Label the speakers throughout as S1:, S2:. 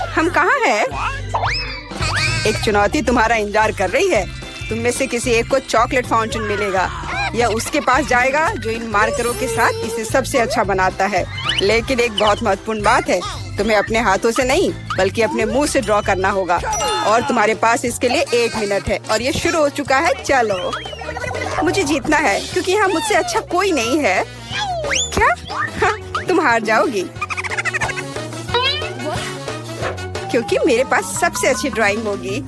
S1: हम कहाँ हैं? एक चुनौती तुम्हारा इंतजार कर रही है। तुम में से किसी एक को चॉकलेट फाउंटेन मिलेगा। यह उसके पास जाएगा जो इन मार्करों के साथ इसे सबसे अच्छा बनाता है। लेकिन एक बहुत महत्वपूर्ण बात है, तुम्हें अपने हाथों से नहीं बल्कि अपने मुंह से ड्रॉ करना होगा। और तुम्हारे पास इसके लिए 1 मिनट है और ये शुरू हो चुका है। चलो, मुझे जीतना है क्योंकि यहाँ मुझसे अच्छा कोई नहीं है। क्या? हाँ, तुम हार जाओगी क्योंकि मेरे पास सबसे अच्छी ड्राइंग होगी।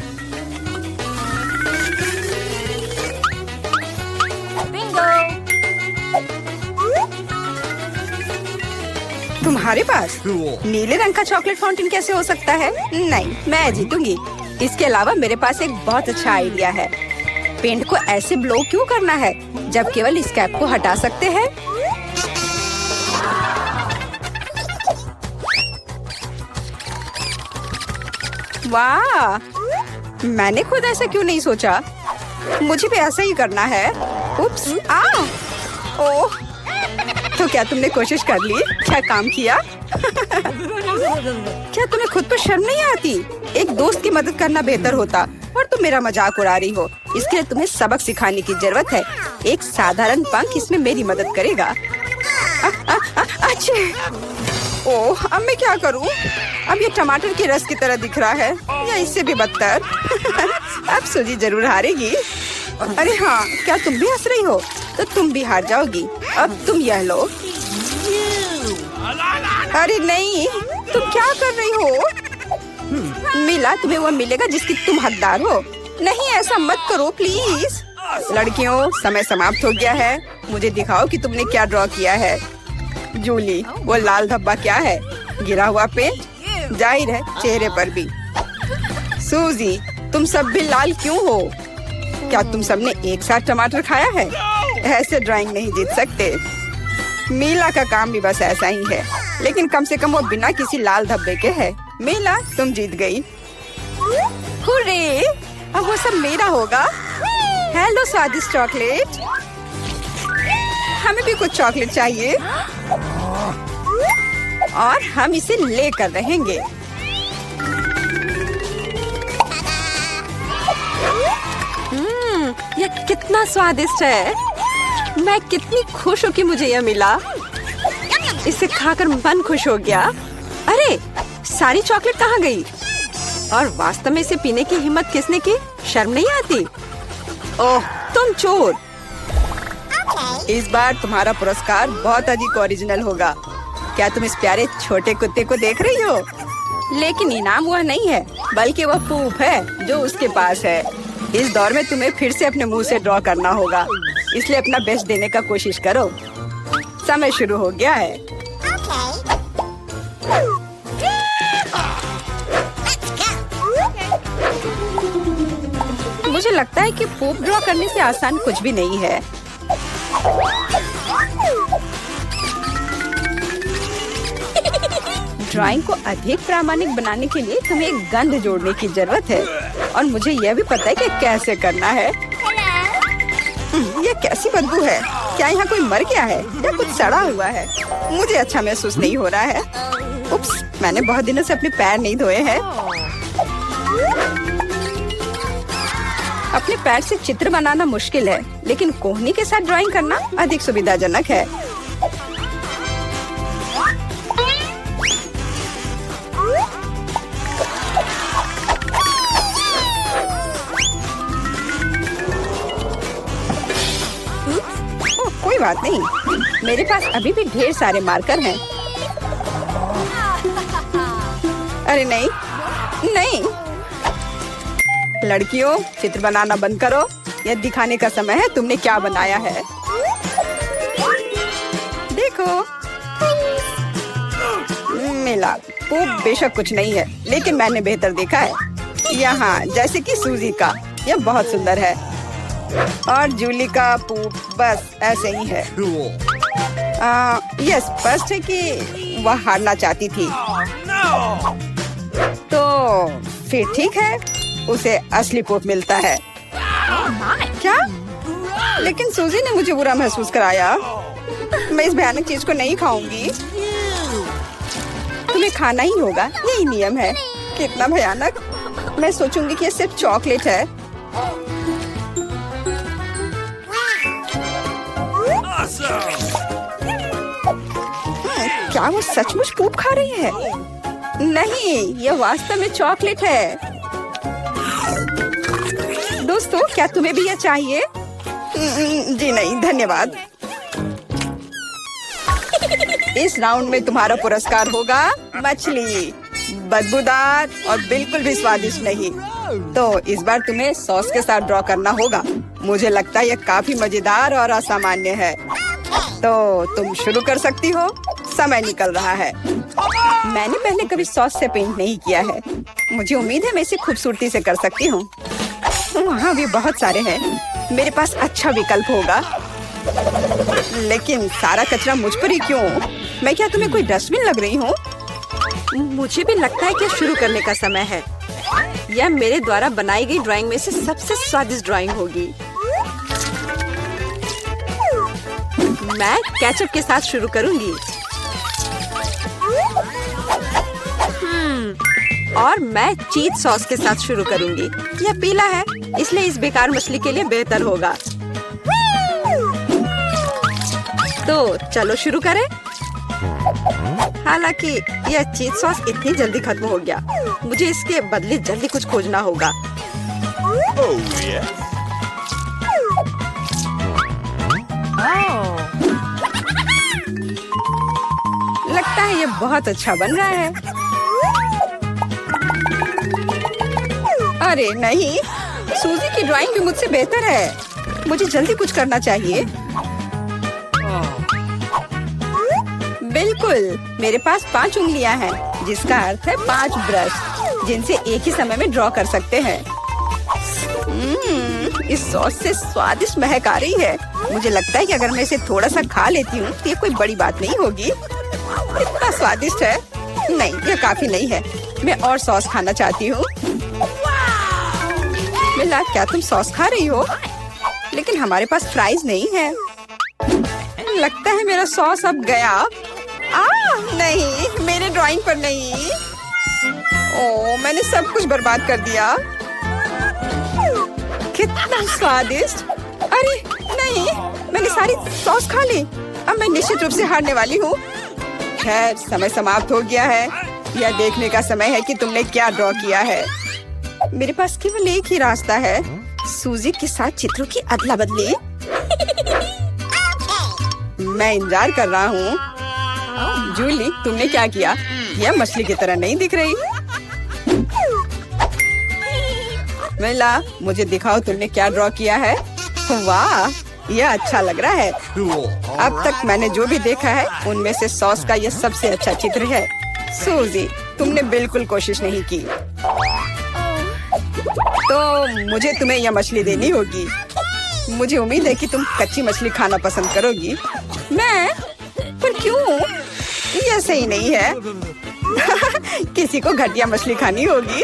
S1: तुम्हारे पास नीले रंग का चॉकलेट फाउंटेन कैसे हो सकता है? नहीं, मैं जीतूंगी। इसके अलावा मेरे पास एक बहुत अच्छा आइडिया है। पेंट को ऐसे ब्लो क्यों करना है जब केवल इस कैप को हटा सकते हैं? वाह, मैंने खुद ऐसा क्यों नहीं सोचा? मुझे भी ऐसा ही करना है। उप्स, ओह, तो क्या तुमने कोशिश कर ली? क्या काम किया? क्या तुम्हें खुद पर शर्म नहीं आती? एक दोस्त की मदद करना बेहतर होता और तुम मेरा मजाक उड़ा रही हो। इसके लिए तुम्हें सबक सिखाने की जरूरत है। एक साधारण पंख इसमें मेरी मदद करेगा। अच्छा, ओह, अब मैं क्या करूं? अब ये टमाटर के रस की तरह दिख रहा है या इससे भी बदतर। अब सूजी जरूर हारेगी। अरे हाँ, क्या तुम भी हंस रही हो? तो तुम भी हार जाओगी। अब तुम यह लो। अरे नहीं, तुम क्या कर रही हो? मिला, तुम्हें वो मिलेगा जिसकी तुम हकदार हो। नहीं, ऐसा मत करो प्लीज। लड़कियों, समय समाप्त हो गया है। मुझे दिखाओ कि तुमने क्या ड्रॉ किया है। जूली, वो लाल धब्बा क्या है? गिरा हुआ पेंट? जाहिर है, चेहरे पर भी। सूजी, तुम सब भी लाल क्यों हो? क्या तुम सबने एक साथ टमाटर खाया है? ऐसे ड्राइंग नहीं जीत सकते। मीला का काम भी बस ऐसा ही है, लेकिन कम से कम वो बिना किसी लाल धब्बे के है। मीला, तुम जीत गई। हुर्रे, अब वो सब मेरा होगा। हेलो स्वादिष्ट चॉकलेट, हमें भी कुछ चॉकलेट चाहिए और हम इसे लेकर रहेंगे। यह कितना स्वादिष्ट है। मैं कितनी खुश हूँ कि मुझे यह मिला। इसे खाकर मन खुश हो गया। अरे, सारी चॉकलेट कहाँ गई? और वास्तव में इसे पीने की हिम्मत किसने की? शर्म नहीं आती? ओह, तुम चोर। इस बार तुम्हारा पुरस्कार बहुत अधिक ओरिजिनल होगा। क्या तुम इस प्यारे छोटे कुत्ते को देख रही हो? लेकिन इनाम वह नहीं है, बल्कि वह पूप है जो उसके पास है। इस दौर में तुम्हें फिर से अपने मुंह से ड्रॉ करना होगा, इसलिए अपना बेस्ट देने का कोशिश करो। समय शुरू हो गया है। मुझे लगता है कि पूप ड्रॉ करने से आसान कुछ भी नहीं है। ड्राइंग को अधिक प्रामाणिक बनाने के लिए तुम्हें एक गंध जोड़ने की जरूरत है और मुझे यह भी पता है कि कैसे करना है। यह कैसी बदबू है? क्या यहाँ कोई मर गया है या कुछ सड़ा हुआ है? मुझे अच्छा महसूस नहीं हो रहा है। उप्स, मैंने बहुत दिनों से अपने पैर नहीं धोए हैं। अपने पैर से चित्र बनाना मुश्किल है, लेकिन कोहनी के साथ ड्राइंग करना अधिक सुविधाजनक है। कोई बात नहीं, मेरे पास अभी भी ढेर सारे मार्कर हैं। अरे नहीं, नहीं। लड़कियों, चित्र बनाना बंद करो। यह दिखाने का समय है तुमने क्या बनाया है। देखो, मिला। पूप बेशक कुछ नहीं है, लेकिन मैंने बेहतर देखा है। यहाँ जैसे कि सूजी का, यह बहुत सुंदर है। और जूली का पूप बस ऐसे ही है। यह स्पष्ट है कि वह हारना चाहती थी। तो फिर ठीक है, उसे असली पूप मिलता है। क्या? लेकिन सूजी ने मुझे बुरा महसूस कराया। मैं इस भयानक चीज को नहीं खाऊंगी। तुम्हें खाना ही होगा, यही नियम है। कितना भयानक। मैं सोचूंगी कि ये सिर्फ चॉकलेट है। क्या वो सचमुच पूप खा रही है? नहीं, ये वास्तव में चॉकलेट है। दोस्तों, क्या तुम्हें भी यह चाहिए? जी नहीं, धन्यवाद। इस राउंड में तुम्हारा पुरस्कार होगा मछली, बदबूदार और बिल्कुल भी स्वादिष्ट नहीं। तो इस बार तुम्हें सॉस के साथ ड्रॉ करना होगा। मुझे लगता है यह काफी मजेदार और असामान्य है। तो तुम शुरू कर सकती हो, समय निकल रहा है। मैंने पहले कभी सॉस से पेंट नहीं किया है। मुझे उम्मीद है मैं इसे खूबसूरती से कर सकती हूँ। वहाँ भी बहुत सारे हैं। मेरे पास अच्छा विकल्प होगा। लेकिन सारा कचरा मुझ पर ही क्यों? मैं क्या तुम्हें कोई डस्टबिन लग रही हूँ? मुझे भी लगता है कि शुरू करने का समय है। यह मेरे द्वारा बनाई गई ड्राइंग में से सबसे स्वादिष्ट ड्राइंग होगी। मैं केचप के साथ शुरू करूंगी। और मैं चीज सॉस के साथ शुरू करूंगी। यह पीला है, इसलिए इस बेकार मछली के लिए बेहतर होगा। तो चलो शुरू करें। हालांकि यह चीज सॉस इतनी जल्दी खत्म हो गया। मुझे इसके बदले जल्दी कुछ खोजना होगा। लगता है ये बहुत अच्छा बन रहा है। अरे नहीं, सूजी की ड्राइंग भी मुझसे बेहतर है। मुझे जल्दी कुछ करना चाहिए। बिल्कुल, मेरे पास 5 उंगलियां हैं, जिसका अर्थ है 5 ब्रश, जिनसे एक ही समय में ड्रॉ कर सकते हैं। इस सॉस से स्वादिष्ट महक आ रही है। मुझे लगता है कि अगर मैं इसे थोड़ा सा खा लेती हूँ तो ये कोई बड़ी बात नहीं होगी। इतना स्वादिष्ट है। नहीं, यह काफी नहीं है। मैं और सॉस खाना चाहती हूँ। मिला, क्या तुम सॉस खा रही हो? लेकिन हमारे पास फ्राइज नहीं है। लगता है मेरा सॉस अब गया। नहीं, मेरे ड्राइंग पर नहीं। ओह, मैंने सब कुछ बर्बाद कर दिया। कितना स्वादिष्ट। अरे नहीं, मैंने सारी सॉस खा ली। अब मैं निश्चित रूप से हारने वाली हूँ। खैर, समय समाप्त हो गया है। यह देखने का समय है कि तुमने क्या ड्रॉ किया है। मेरे पास केवल एक ही रास्ता है, सूजी के साथ चित्रों की अदला बदली। मैं इंतजार कर रहा हूँ। जूली, तुमने क्या किया? यह मछली की तरह नहीं दिख रही। मिला, मुझे दिखाओ तुमने क्या ड्रॉ किया है। वाह, यह अच्छा लग रहा है। अब तक मैंने जो भी देखा है उनमें से सॉस का यह सबसे अच्छा चित्र है। सूजी, तुमने बिल्कुल कोशिश नहीं की। तो मुझे तुम्हें यह मछली देनी होगी। मुझे उम्मीद है कि तुम कच्ची मछली खाना पसंद करोगी। मैं? पर क्यों? यह सही नहीं है। किसी को घटिया मछली खानी होगी।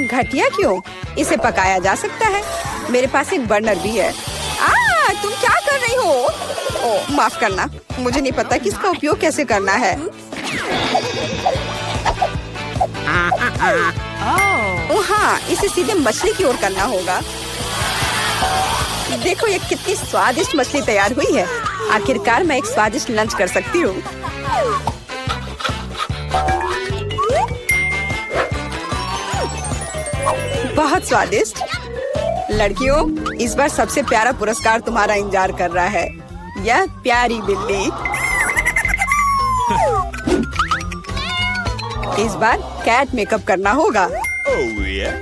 S1: घटिया क्यों? इसे पकाया जा सकता है। मेरे पास एक बर्नर भी है। तुम क्या कर रही हो? ओह, माफ करना, मुझे नहीं पता कि इसका उपयोग कैसे करना है। ओह हाँ, इसे सीधे मछली की ओर करना होगा। देखो ये कितनी स्वादिष्ट मछली तैयार हुई है। आखिरकार मैं एक स्वादिष्ट लंच कर सकती हूँ। बहुत स्वादिष्ट। लड़कियों, इस बार सबसे प्यारा पुरस्कार तुम्हारा इंतजार कर रहा है। यह प्यारी बिल्ली। इस बार कैट मेकअप करना होगा।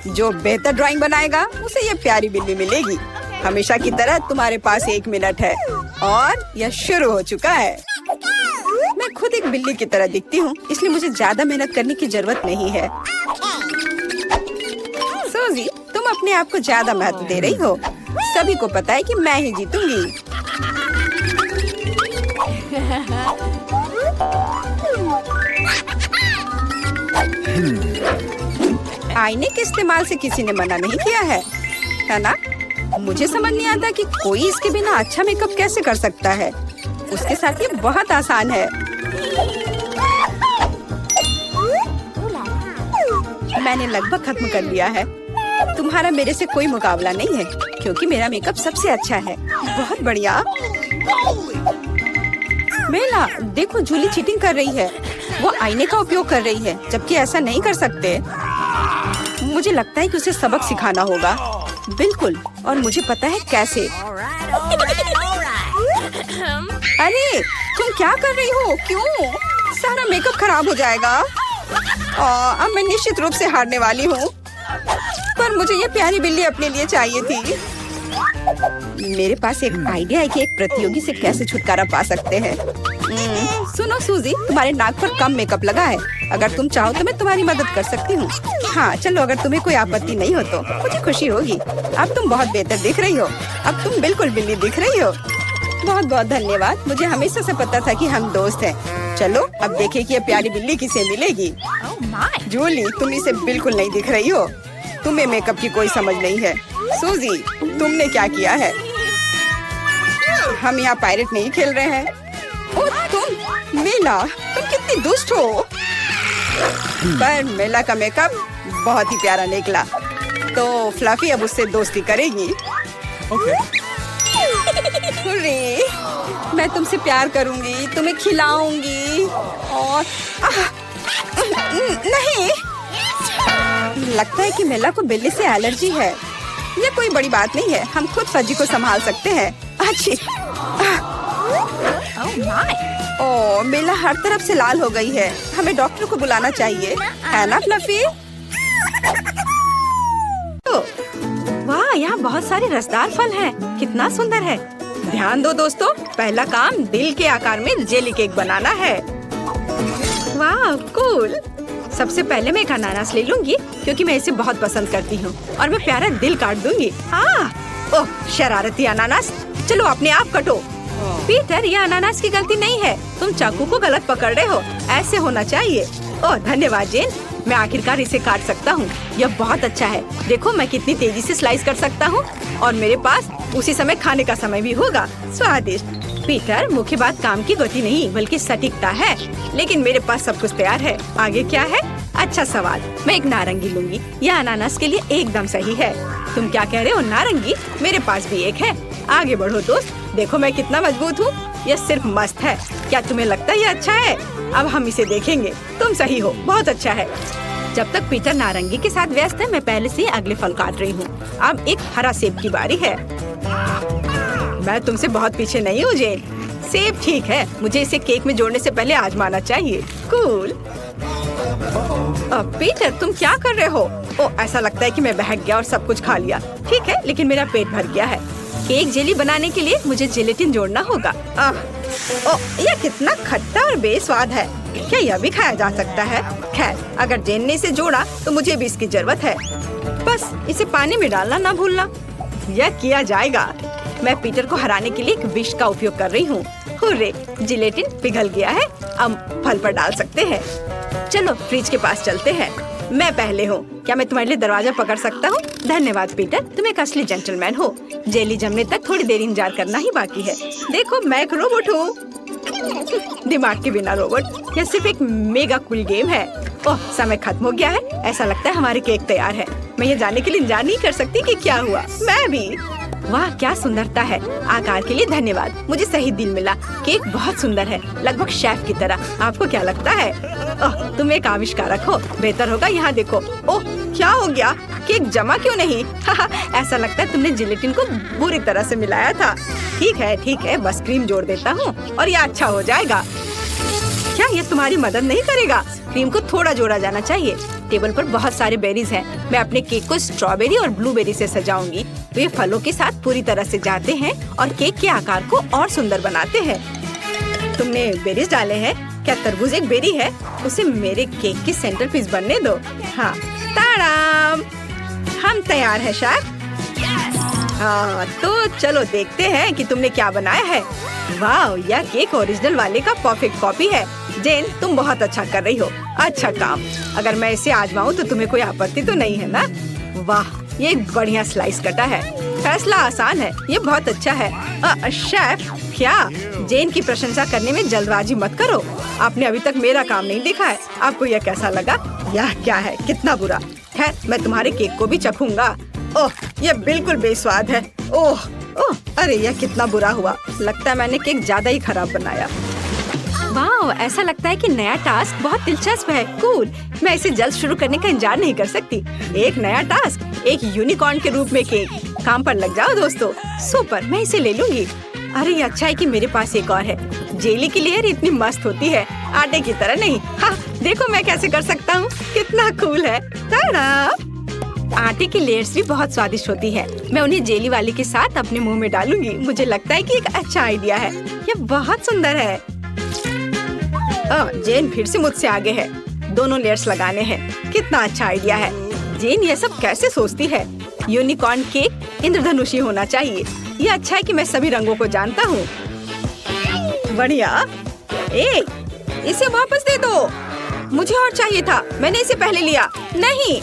S1: जो बेहतर ड्राइंग बनाएगा उसे यह प्यारी बिल्ली मिलेगी। हमेशा की तरह तुम्हारे पास 1 मिनट है और यह शुरू हो चुका है। मैं खुद एक बिल्ली की तरह दिखती हूँ, इसलिए मुझे ज्यादा मेहनत करने की जरूरत नहीं है। सूजी, तुम अपने आप को ज्यादा महत्व दे रही हो। सभी को पता है कि मैं ही जीतूंगी। आईने के इस्तेमाल से किसी ने मना नहीं किया है ना? मुझे समझ नहीं आता कि कोई इसके बिना अच्छा मेकअप कैसे कर सकता है। उसके साथ ये बहुत आसान है। मैंने लगभग खत्म कर लिया है। तुम्हारा मेरे से कोई मुकाबला नहीं है क्योंकि मेरा मेकअप सबसे अच्छा है। बहुत बढ़िया। बेला, देखो जूली चीटिंग कर रही है। वो आईने का उपयोग कर रही है, जबकि ऐसा नहीं कर सकते। मुझे लगता है कि उसे सबक सिखाना होगा। बिल्कुल, और मुझे पता है कैसे। अरे तुम क्या कर रही हो? क्यों? सारा मेकअप खराब हो जाएगा। अब मैं निश्चित रूप से हारने वाली हूँ। पर मुझे ये प्यारी बिल्ली अपने लिए चाहिए थी। मेरे पास एक आइडिया है कि एक प्रतियोगी से कैसे छुटकारा पा सकते हैं। सुनो सूजी, तुम्हारे नाक पर कम मेकअप लगा है। अगर तुम चाहो तो मैं तुम्हारी मदद कर सकती हूँ। हाँ चलो, अगर तुम्हें कोई आपत्ति नहीं हो तो मुझे खुशी होगी। अब तुम बहुत बेहतर दिख रही हो। अब तुम बिल्कुल बिल्ली दिख रही हो। बहुत बहुत धन्यवाद। मुझे हमेशा से पता था कि हम दोस्त हैं। चलो अब देखें कि ये प्यारी बिल्ली किसे मिलेगी। जूली, तुम इसे बिल्कुल नहीं दिख रही हो। तुम्हें मेकअप की कोई समझ नहीं है। सूजी, तुमने क्या किया है? हम यहाँ पायरेट नहीं खेल रहे हैं। ओह तुम मेला, तुम कितनी दुष्ट हो। पर मेला का मेकअप बहुत ही प्यारा निकला, तो फ्लफी अब उससे दोस्ती करेगी। हुर्रे, मैं तुमसे प्यार करूंगी, तुम्हें खिलाऊंगी और नहीं, लगता है कि मेला को बिल्ली से एलर्जी है। ये कोई बड़ी बात नहीं है, हम खुद फजी को संभाल सकते हैं। अच्छी। ओह मेला हर तरफ से लाल हो गई है। हमें डॉक्टर को बुलाना चाहिए, है ना फ्लफी? वाह, यहाँ बहुत सारे रसदार फल हैं। कितना सुंदर है। ध्यान दो दोस्तों, पहला काम दिल के आकार में जेली केक बनाना है। वाह कूल। सबसे पहले मैं एक अनानास ले लूंगी क्योंकि मैं इसे बहुत पसंद करती हूँ, और मैं प्यारा दिल काट दूंगी। ओह शरारती अनानास, चलो अपने आप कटो। पीटर, ये अनानास की गलती नहीं है, तुम चाकू को गलत पकड़ रहे हो। ऐसे होना चाहिए। ओह धन्यवाद जेन, मैं आखिरकार इसे काट सकता हूँ। यह बहुत अच्छा है। देखो मैं कितनी तेजी से स्लाइस कर सकता हूँ, और मेरे पास उसी समय खाने का समय भी होगा। स्वादिष्ट। पीटर, मुख्य बात काम की गति नहीं बल्कि सटीकता है। लेकिन मेरे पास सब कुछ तैयार है। आगे क्या है? अच्छा सवाल। मैं एक नारंगी लूंगी। यह अनानास के लिए एकदम सही है। तुम क्या कह रहे हो? नारंगी? मेरे पास भी एक है। आगे बढ़ो दोस्त, देखो मैं कितना मजबूत हूँ। यह सिर्फ मस्त है। क्या तुम्हें लगता है ये अच्छा है? अब हम इसे देखेंगे। तुम सही हो, बहुत अच्छा है। जब तक पीटर नारंगी के साथ व्यस्त है, मैं पहले से अगले फल काट रही हूँ। अब एक हरा सेब की बारी है। मैं तुमसे बहुत पीछे नहीं हूँ जेन। सेब ठीक है, मुझे इसे केक में जोड़ने से पहले आजमाना चाहिए। कूल। पीटर, तुम क्या कर रहे हो? ओह ऐसा लगता है कि मैं बहक गया और सब कुछ खा लिया। ठीक है, लेकिन मेरा पेट भर गया है। केक जेली बनाने के लिए मुझे जेलेटिन जोड़ना होगा। ओह यह कितना खट्टा और बेस्वाद है। क्या यह भी खाया जा सकता है? खैर, अगर जेन ने इसे जोड़ा तो मुझे भी इसकी जरूरत है। बस इसे पानी में डालना ना भूलना। यह किया जाएगा। मैं पीटर को हराने के लिए एक विश का उपयोग कर रही हूँ। हुर्रे, जिलेटिन पिघल गया है। अब फल पर डाल सकते हैं। चलो फ्रिज के पास चलते हैं। मैं पहले हूँ। क्या मैं तुम्हारे लिए दरवाजा पकड़ सकता हूँ? धन्यवाद पीटर, तुम एक असली जेंटलमैन हो। जेली जमने तक थोड़ी देर इंतजार करना ही बाकी है। देखो मैं एक रोबोट हूँ। दिमाग के बिना रोबोट। यह सिर्फ एक मेगा कूल गेम है। ओह समय खत्म हो गया है। ऐसा लगता है हमारे केक तैयार है। मैं ये जानने के लिए इंतजार नहीं कर सकती कि क्या हुआ। मैं भी। वाह क्या सुंदरता है। आकार के लिए धन्यवाद, मुझे सही दिल मिला। केक बहुत सुंदर है, लगभग शेफ की तरह। आपको क्या लगता है? ओह तुम एक आविष्कारक हो। बेहतर होगा यहाँ देखो। ओह क्या हो गया? केक जमा क्यों नहीं? ऐसा लगता है तुमने जिलेटिन को बुरी तरह से मिलाया था। ठीक है, बस क्रीम जोड़ देता हूँ और यह अच्छा हो जाएगा। क्या ये तुम्हारी मदद नहीं करेगा? क्रीम को थोड़ा जोड़ा जाना चाहिए। टेबल पर बहुत सारे बेरीज हैं। मैं अपने केक को स्ट्रॉबेरी और ब्लूबेरी से सजाऊंगी। वे फलों के साथ पूरी तरह से जाते हैं और केक के आकार को और सुंदर बनाते हैं। तुमने बेरीज डाले हैं? क्या तरबूज एक बेरी है? उसे मेरे केक की सेंटर पीस बनने दो। हाँ ताड़ाम, हम तैयार हैं शेफ। हाँ तो चलो देखते हैं कि तुमने क्या बनाया है। वाह यह केक ओरिजिनल वाले का परफेक्ट कॉपी है। जेन तुम बहुत अच्छा कर रही हो। अच्छा काम। अगर मैं इसे आजमाऊं तो तुम्हें कोई आपत्ति तो नहीं है ना? वाह ये एक बढ़िया स्लाइस कटा है। फैसला आसान है, ये बहुत अच्छा है। शेफ क्या जेन की प्रशंसा करने में जल्दबाजी मत करो। आपने अभी तक मेरा काम नहीं देखा है। आपको यह कैसा लगा? यह क्या है? कितना बुरा। खैर, मैं तुम्हारे केक को भी चखूंगा। ओह, यह बिल्कुल बेस्वाद है। ओह ओह, अरे यह कितना बुरा हुआ। लगता है मैंने केक ज्यादा ही खराब बनाया। वाह, ऐसा लगता है कि नया टास्क बहुत दिलचस्प है। कूल, मैं इसे जल्द शुरू करने का इंतजार नहीं कर सकती। एक नया टास्क, एक यूनिकॉर्न के रूप में केक। काम पर लग जाओ दोस्तों। सुपर, मैं इसे ले लूंगी। अरे ये अच्छा है कि मेरे पास एक और है। जेली की लेयर इतनी मस्त होती है, आटे की तरह नहीं। हाँ, देखो मैं कैसे कर सकता हूँ। कितना कूल है। ताड़ा! आटे की लेयर्स भी बहुत स्वादिष्ट होती है। मैं उन्हें जेली वाली के साथ अपने मुंह में डालूंगी। मुझे लगता है कि एक अच्छा आइडिया है। ये बहुत सुंदर है। जेन फिर से मुझसे आगे है। दोनों लेयर्स लगाने हैं। कितना अच्छा आइडिया है। जेन ये सब कैसे सोचती है? यूनिकॉर्न केक इंद्रधनुषी होना चाहिए। ये अच्छा है कि मैं सभी रंगों को जानता हूँ। बढ़िया। इसे वापस दे दो। मुझे और चाहिए था। मैंने इसे पहले लिया। नहीं,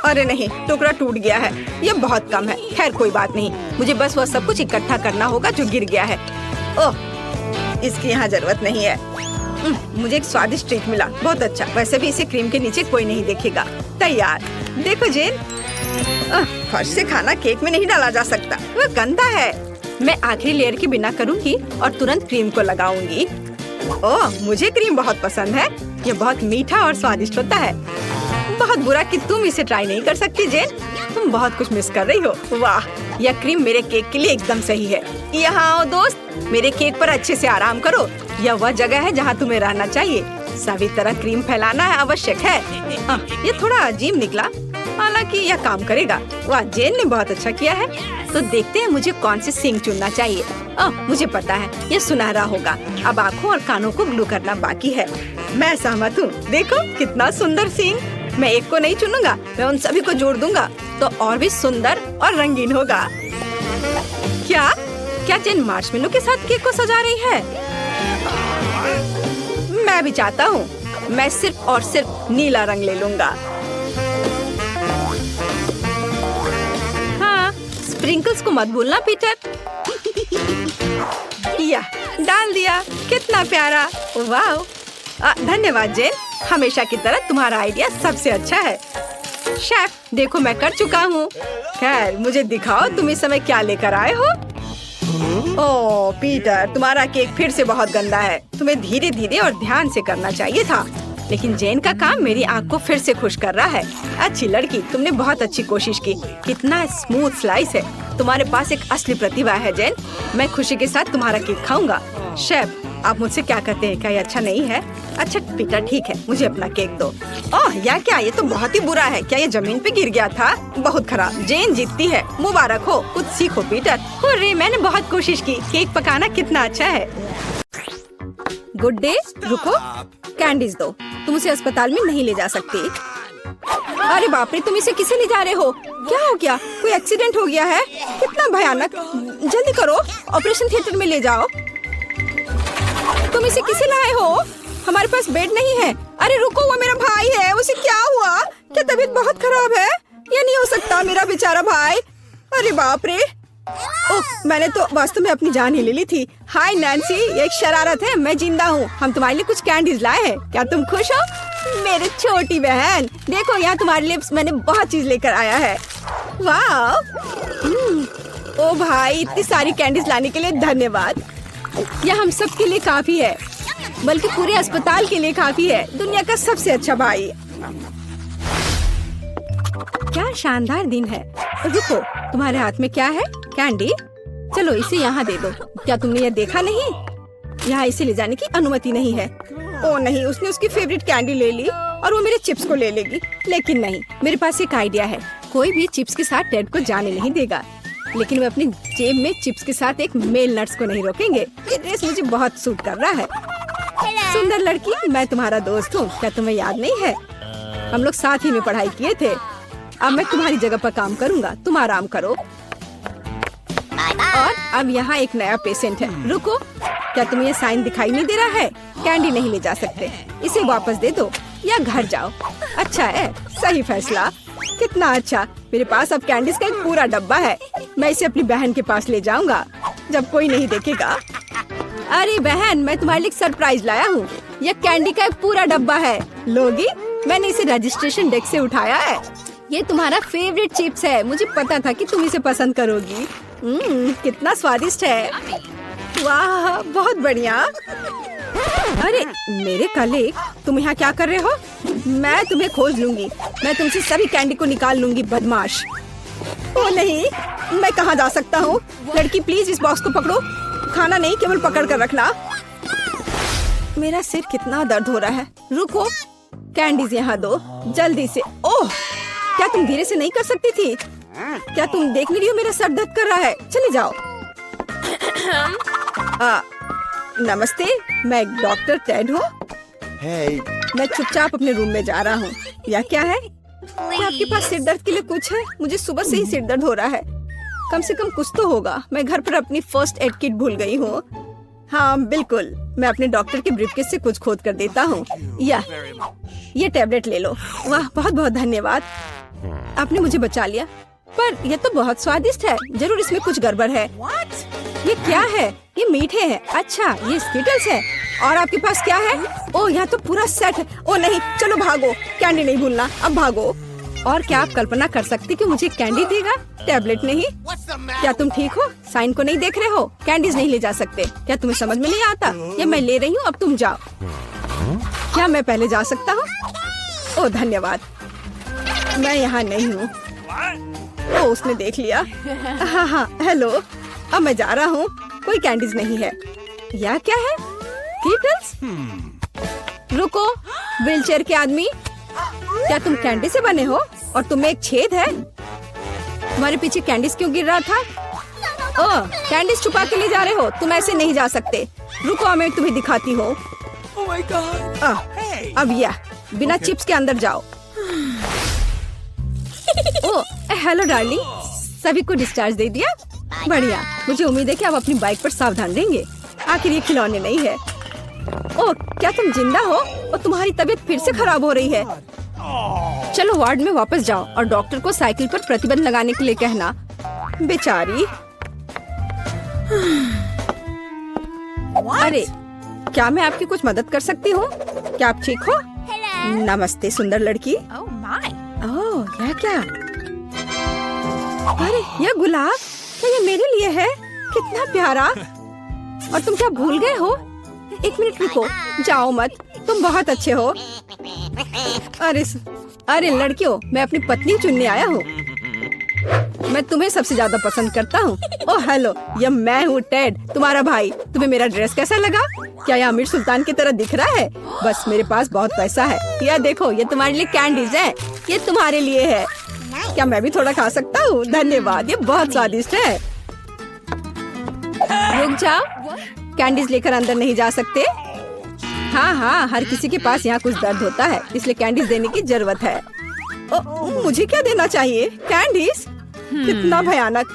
S1: अरे नहीं, टुकड़ा टूट गया है। ये बहुत कम है। खैर कोई बात नहीं। मुझे बस वह सब कुछ इकट्ठा करना होगा जो गिर गया है। ओह, इसकी यहाँ जरूरत नहीं है। मुझे एक स्वादिष्ट ट्रीट मिला। बहुत अच्छा। वैसे भी इसे क्रीम के नीचे कोई नहीं देखेगा। तैयार। देखो जेन, फर्श से खाना केक में नहीं डाला जा सकता। वह गंदा है। मैं आखिरी लेयर के बिना करूँगी और तुरंत क्रीम को लगाऊंगी। ओह, मुझे क्रीम बहुत पसंद है। ये बहुत मीठा और स्वादिष्ट होता है। बहुत बुरा कि तुम इसे ट्राई नहीं कर सकती जेन। तुम बहुत कुछ मिस कर रही हो। वाह, यह क्रीम मेरे केक के लिए एकदम सही है। यहाँ आओ दोस्त, मेरे केक पर अच्छे से आराम करो। यह वह जगह है जहाँ तुम्हें रहना चाहिए। सभी तरह क्रीम फैलाना है आवश्यक है। ये थोड़ा अजीब निकला, हालांकि यह काम करेगा। वाह, जेन ने बहुत अच्छा किया है। तो देखते हैं मुझे कौन सी सींग चुनना चाहिए। मुझे पता है, ये सुनहरा होगा। अब आँखों और कानों को ग्लू करना बाकी है। मैं सहमत हूँ। देखो कितना सुंदर सींग। मैं एक को नहीं चुनूंगा, मैं उन सभी को जोड़ दूंगा तो और भी सुंदर और रंगीन होगा। क्या जेन मार्शमेलो के साथ केक को सजा रही है? मैं भी चाहता हूँ। मैं सिर्फ और सिर्फ नीला रंग ले लूंगा। हाँ, स्प्रिंकल्स को मत भूलना पीटर। या डाल दिया। कितना प्यारा। वाह, धन्यवाद जेन। हमेशा की तरह तुम्हारा आइडिया सबसे अच्छा है। शेफ, देखो मैं कर चुका हूँ। खैर, मुझे दिखाओ तुम इस समय क्या लेकर आए हो। ओह पीटर, तुम्हारा केक फिर से बहुत गंदा है। तुम्हें धीरे धीरे और ध्यान से करना चाहिए था। लेकिन जेन का काम मेरी आँख को फिर से खुश कर रहा है। अच्छी लड़की, तुमने बहुत अच्छी कोशिश की। कितना स्मूथ स्लाइस है। तुम्हारे पास एक असली प्रतिभा है जेन। मैं खुशी के साथ तुम्हारा केक खाऊंगा। शेफ, आप मुझसे क्या कहते हैं? क्या ये अच्छा नहीं है? अच्छा पीटर, ठीक है, मुझे अपना केक दो। ओह, या क्या? ये तो बहुत ही बुरा है। क्या ये जमीन पे गिर गया था? बहुत खराब। जेन जीतती है। मुबारक हो। कुछ सीखो पीटर। हुर्रे, मैंने बहुत कोशिश की। केक पकाना कितना अच्छा है। Good day. रुको, कैंडीज दो। तुम उसे अस्पताल में नहीं ले जा सकती। अरे बाप रे, तुम इसे किसे ले जा रहे हो? क्या हो गया? कोई एक्सीडेंट हो गया है? कितना भयानक। जल्दी करो, ऑपरेशन थिएटर में ले जाओ। तुम इसे किसे लाए हो? हमारे पास बेड नहीं है। अरे रुको, वो मेरा भाई है। उसे क्या हुआ? क्या तबीयत बहुत खराब है? ये नहीं हो सकता, मेरा बेचारा भाई। अरे बाप रे। ओह, मैंने तो वास्तव में अपनी जान ही ले ली थी। हाय नैन्सी, ये एक शरारत है। मैं जिंदा हूँ। हम तुम्हारे लिए कुछ कैंडीज लाए हैं। क्या तुम खुश हो? मेरी छोटी बहन, देखो यहाँ तुम्हारे लिए मैंने बहुत चीज लेकर आया है। वाह। ओ भाई, इतनी सारी कैंडीज लाने के लिए धन्यवाद। यह हम सब के लिए काफी है, बल्कि पूरे अस्पताल के लिए काफी है। दुनिया का सबसे अच्छा भाई। क्या शानदार दिन है। रुको, तुम्हारे हाथ में क्या है? कैंडी। चलो इसे यहाँ दे दो। क्या तुमने यह देखा नहीं? यहाँ इसे ले जाने की अनुमति नहीं है। ओ नहीं, उसने उसकी फेवरेट कैंडी ले ली और वो मेरे चिप्स को ले लेगी। लेकिन नहीं, मेरे पास एक आइडिया है। कोई भी चिप्स के साथ टेड को जाने नहीं देगा, लेकिन वे अपनी जेब में चिप्स के साथ एक मेल नट्स को नहीं रोकेंगे। ये ड्रेस मुझे बहुत सूट कर रहा है। सुंदर लड़की, मैं तुम्हारा दोस्त हूँ। क्या तुम्हें याद नहीं है? हम लोग साथ ही में पढ़ाई किए थे। अब मैं तुम्हारी जगह पर काम करूँगा। तुम आराम करो। और अब यहाँ एक नया पेशेंट है। रुको, क्या तुम्हें ये साइन दिखाई नहीं दे रहा है? कैंडी नहीं ले जा सकते। इसे वापस दे दो या घर जाओ। अच्छा है, सही फैसला। कितना अच्छा। मेरे पास अब कैंडीज का एक पूरा डब्बा है। मैं इसे अपनी बहन के पास ले जाऊंगा जब कोई नहीं देखेगा। अरे बहन, मैं तुम्हारे लिए सरप्राइज लाया हूँ। यह कैंडी का एक पूरा डब्बा है। लोगी? मैंने इसे रजिस्ट्रेशन डेस्क से उठाया है। ये तुम्हारा फेवरेट चिप्स है। मुझे पता था कि तुम इसे पसंद करोगी। कितना स्वादिष्ट है। वाह, बहुत बढ़िया। अरे मेरे कलीग, तुम यहाँ क्या कर रहे हो? मैं तुम्हें खोज लूंगी। मैं तुमसे सभी कैंडी को निकाल लूंगी, बदमाश। ओ नहीं, मैं कहाँ जा सकता हूँ? लड़की प्लीज इस बॉक्स को पकड़ो। खाना नहीं, केवल पकड़ कर रखना। मेरा सिर कितना दर्द हो रहा है। रुको, कैंडीज यहाँ दो जल्दी से। ओह, क्या तुम धीरे से नहीं कर सकती थी? क्या तुम देख नहीं रही हो मेरा सर दर्द कर रहा है? चले जाओ। नमस्ते, मैं डॉक्टर टेड हूँ। मैं चुपचाप अपने रूम में जा रहा हूँ। या क्या है? क्या आपके पास सिर दर्द के लिए कुछ है? मुझे सुबह से ही सिर दर्द हो रहा है। कम से कम कुछ तो होगा। मैं घर पर अपनी फर्स्ट एड किट भूल गई हूँ। हाँ बिल्कुल, मैं अपने डॉक्टर के ब्रीफकेस से कुछ खोद कर देता हूँ। ये टैबलेट ले लो। वाह, बहुत बहुत धन्यवाद, आपने मुझे बचा लिया। पर यह तो बहुत स्वादिष्ट है। जरूर इसमें कुछ गड़बड़ है। ये क्या है? ये मीठे हैं। अच्छा, ये स्किटल्स है। और आपके पास क्या है? ओह, यहाँ तो पूरा सेट है। ओह नहीं, चलो भागो, कैंडी नहीं भूलना। अब भागो। और क्या आप कल्पना कर सकती कि मुझे कैंडी देगा, टैबलेट नहीं? क्या तुम ठीक हो? साइन को नहीं देख रहे हो? कैंडीज नहीं ले जा सकते। क्या तुम्हें समझ में नहीं आता? ये मैं ले रही हूँ, अब तुम जाओ। क्या मैं पहले जा सकता हूँ? ओह धन्यवाद, मैं यहाँ नहीं हूँ। ओह, उसने देख लिया। हाँ, हेलो, अब मैं जा रहा हूँ। कोई कैंडीज नहीं है। यह क्या है? कीटल्स? रुको, व्हीलचेयर के आदमी, क्या तुम कैंडी से बने हो? और तुम्हें एक छेद है। तुम्हारे पीछे कैंडीज क्यों गिर रहा था? ओह, कैंडीज छुपा के ले जा रहे हो? तुम ऐसे नहीं जा सकते। रुको, मैं तुम्हें दिखाती हूँ। अब यह बिना चिप्स के अंदर जाओ। ओह हेलो डार्लिंग, सभी को डिस्चार्ज दे दिया? बढ़िया, मुझे उम्मीद है कि आप अपनी बाइक पर सावधान रहेंगे। आखिर ये खिलौने नहीं है। ओह, क्या तुम जिंदा हो? और तुम्हारी तबीयत फिर से खराब हो रही है। चलो वार्ड में वापस जाओ और डॉक्टर को साइकिल पर प्रतिबंध लगाने के लिए कहना। बेचारी। अरे, क्या मैं आपकी कुछ मदद कर सकती हूँ? क्या आप ठीक हो? नमस्ते सुंदर लड़की। ओह, यह क्या? अरे, यह गुलाब, क्या ये मेरे लिए है? कितना प्यारा। और तुम क्या भूल गए हो? एक मिनट रुको, जाओ मत, तुम बहुत अच्छे हो। अरे लड़कियों, मैं अपनी पत्नी चुनने आया हूँ। मैं तुम्हें सबसे ज्यादा पसंद करता हूँ। ओह हेलो, यह मैं हूँ टेड, तुम्हारा भाई। तुम्हें मेरा ड्रेस कैसा लगा? क्या यह अमीर सुल्तान की तरह दिख रहा है? बस मेरे पास बहुत पैसा है। यह देखो, ये तुम्हारे लिए कैंडीज है। ये तुम्हारे लिए है। क्या मैं भी थोड़ा खा सकता हूँ? धन्यवाद, ये बहुत स्वादिष्ट है। रुक जाओ, कैंडीज लेकर अंदर नहीं जा सकते। हाँ, हर किसी के पास यहाँ कुछ दर्द होता है, इसलिए कैंडीज देने की जरूरत है। मुझे क्या देना चाहिए? कैंडीज? कितना भयानक।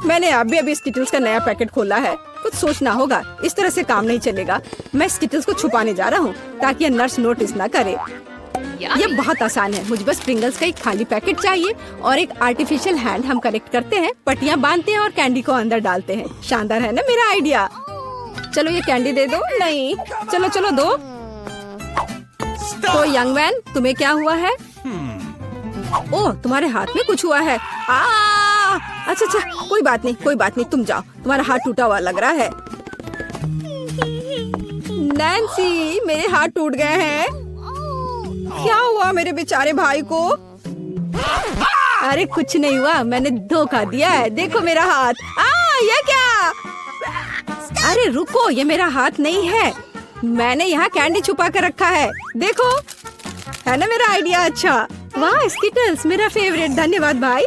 S1: मैंने अभी स्किटल्स का नया पैकेट खोला है। कुछ सोचना होगा, इस तरह से काम नहीं चलेगा। मैं स्किटल्स को छुपाने जा रहा हूँ ताकि ये नर्स नोटिस ना करे। ये बहुत आसान है। मुझे बस प्रिंगल्स का एक खाली पैकेट चाहिए और एक आर्टिफिशियल हैंड। हम कनेक्ट करते हैं, पट्टियाँ बांधते हैं और कैंडी को अंदर डालते हैं। शानदार है ना मेरा आइडिया? चलो ये कैंडी दे दो। नहीं, चलो दो। तो यंग मैन, तुम्हें क्या हुआ है? ओह, तुम्हारे हाथ में कुछ हुआ है। अच्छा, कोई बात नहीं, तुम जाओ। तुम्हारा हाथ टूटा हुआ लग रहा है। नैन्सी, मेरे हाथ टूट गए हैं। क्या हुआ मेरे बेचारे भाई को? अरे कुछ नहीं हुआ, मैंने धोखा दिया है। देखो मेरा हाथ। ये क्या? अरे रुको, ये मेरा हाथ नहीं है। मैंने यहाँ कैंडी छुपा कर रखा है। देखो, है ना मेरा आइडिया अच्छा? वाह, स्किटल्स मेरा फेवरेट। धन्यवाद भाई।